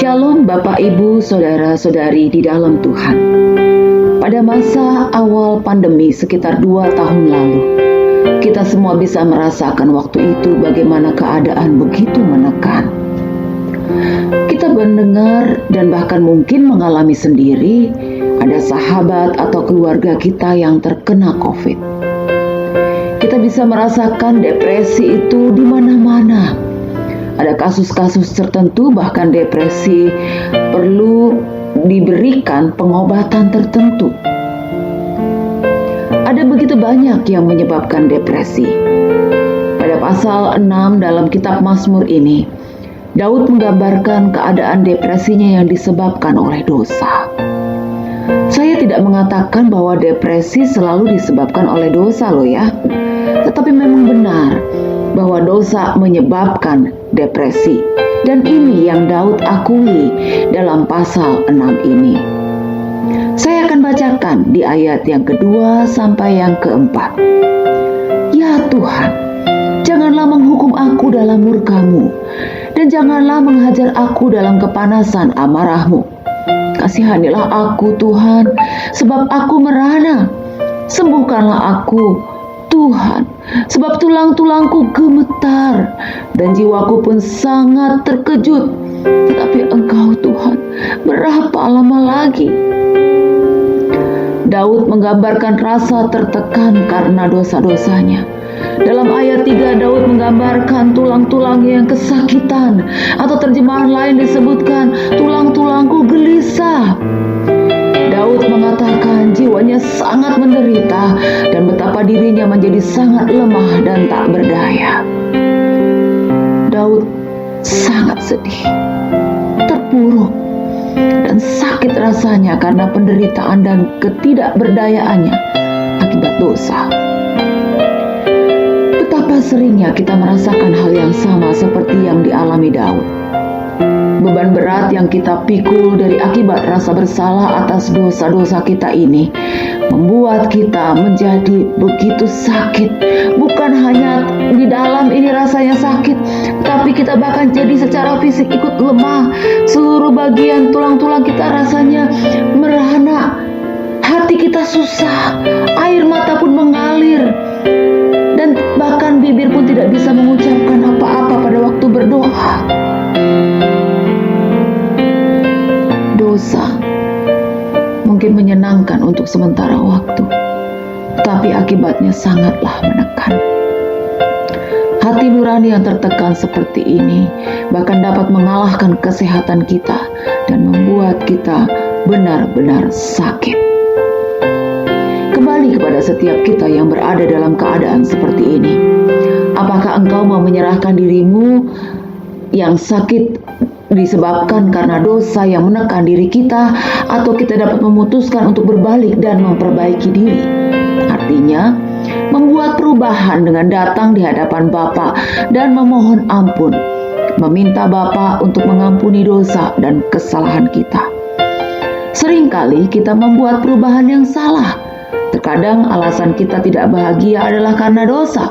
Shalom Bapak Ibu Saudara-saudari di dalam Tuhan. Pada masa awal pandemi sekitar 2 tahun lalu, kita semua bisa merasakan waktu itu bagaimana keadaan begitu menekan. Kita mendengar dan bahkan mungkin mengalami sendiri ada sahabat atau keluarga kita yang terkena COVID. Kita bisa merasakan depresi itu di mana-mana. Ada kasus-kasus tertentu bahkan depresi perlu diberikan pengobatan tertentu. Ada begitu banyak yang menyebabkan depresi. Pada pasal 6 dalam kitab Mazmur ini, Daud menggambarkan keadaan depresinya yang disebabkan oleh dosa. Saya tidak mengatakan bahwa depresi selalu disebabkan oleh dosa loh ya. Tetapi memang benar bahwa dosa menyebabkan depresi. Dan ini yang Daud akui dalam pasal 6 ini. Saya akan bacakan di ayat yang kedua sampai yang keempat. Ya Tuhan, janganlah menghukum aku dalam murka-Mu, dan janganlah menghajar aku dalam kepanasan amarah-Mu. Kasihanilah aku Tuhan, sebab aku merana. Sembuhkanlah aku Tuhan, sebab tulang-tulangku gemetar dan jiwaku pun sangat terkejut. Tetapi Engkau Tuhan, berapa lama lagi? Daud menggambarkan rasa tertekan karena dosa-dosanya. Dalam ayat 3 Daud menggambarkan tulang-tulangnya yang kesakitan, atau terjemahan lain disebutkan tulang-tulangku gelisah. Daud mengatakan jiwanya sangat menderita dan betapa dirinya menjadi sangat lemah dan tak berdaya. Daud sangat sedih, terpuruk, dan sakit rasanya karena penderitaan dan ketidakberdayaannya akibat dosa. Betapa seringnya kita merasakan hal yang sama seperti yang dialami Daud. Beban berat yang kita pikul dari akibat rasa bersalah atas dosa-dosa kita ini membuat kita menjadi begitu sakit. Bukan hanya di dalam ini rasanya sakit, tapi kita bahkan jadi secara fisik ikut lemah. Seluruh bagian tulang-tulang kita rasanya merana. Hati kita susah, air mata pun mengalir, dan bahkan bibir pun tidak bisa mengucapkan apa-apa pada waktu berdoa. Dosa mungkin menyenangkan untuk sementara waktu, tapi akibatnya sangatlah menekan. Hati nurani yang tertekan seperti ini bahkan dapat mengalahkan kesehatan kita dan membuat kita benar-benar sakit. Kembali kepada setiap kita yang berada dalam keadaan seperti ini. Apakah engkau mau menyerahkan dirimu yang sakit disebabkan karena dosa yang menekan diri kita, atau kita dapat memutuskan untuk berbalik dan memperbaiki diri? Artinya, membuat perubahan dengan datang di hadapan Bapa dan memohon ampun, meminta Bapa untuk mengampuni dosa dan kesalahan kita. Seringkali kita membuat perubahan yang salah. Terkadang alasan kita tidak bahagia adalah karena dosa.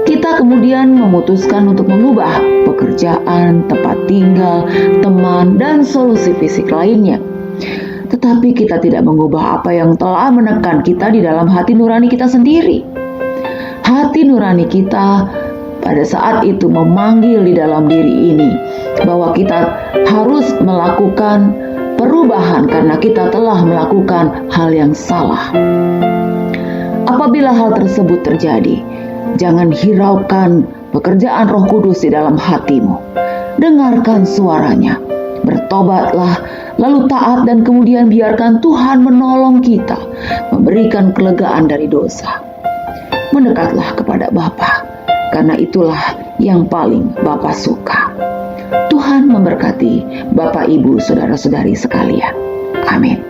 Kita kemudian memutuskan untuk mengubah pekerjaan, tempat tinggal, teman, dan solusi fisik lainnya. Tetapi kita tidak mengubah apa yang telah menekan kita di dalam hati nurani kita sendiri. Hati nurani kita pada saat itu memanggil di dalam diri ini bahwa kita harus melakukan perubahan karena kita telah melakukan hal yang salah. Apabila hal tersebut terjadi, jangan hiraukan pekerjaan Roh Kudus di dalam hatimu. Dengarkan suaranya, bertobatlah, lalu taat, dan kemudian biarkan Tuhan menolong kita, memberikan kelegaan dari dosa. Mendekatlah kepada Bapa, karena itulah yang paling Bapa suka. Tuhan memberkati Bapak, Ibu, Saudara-saudari sekalian. Amin.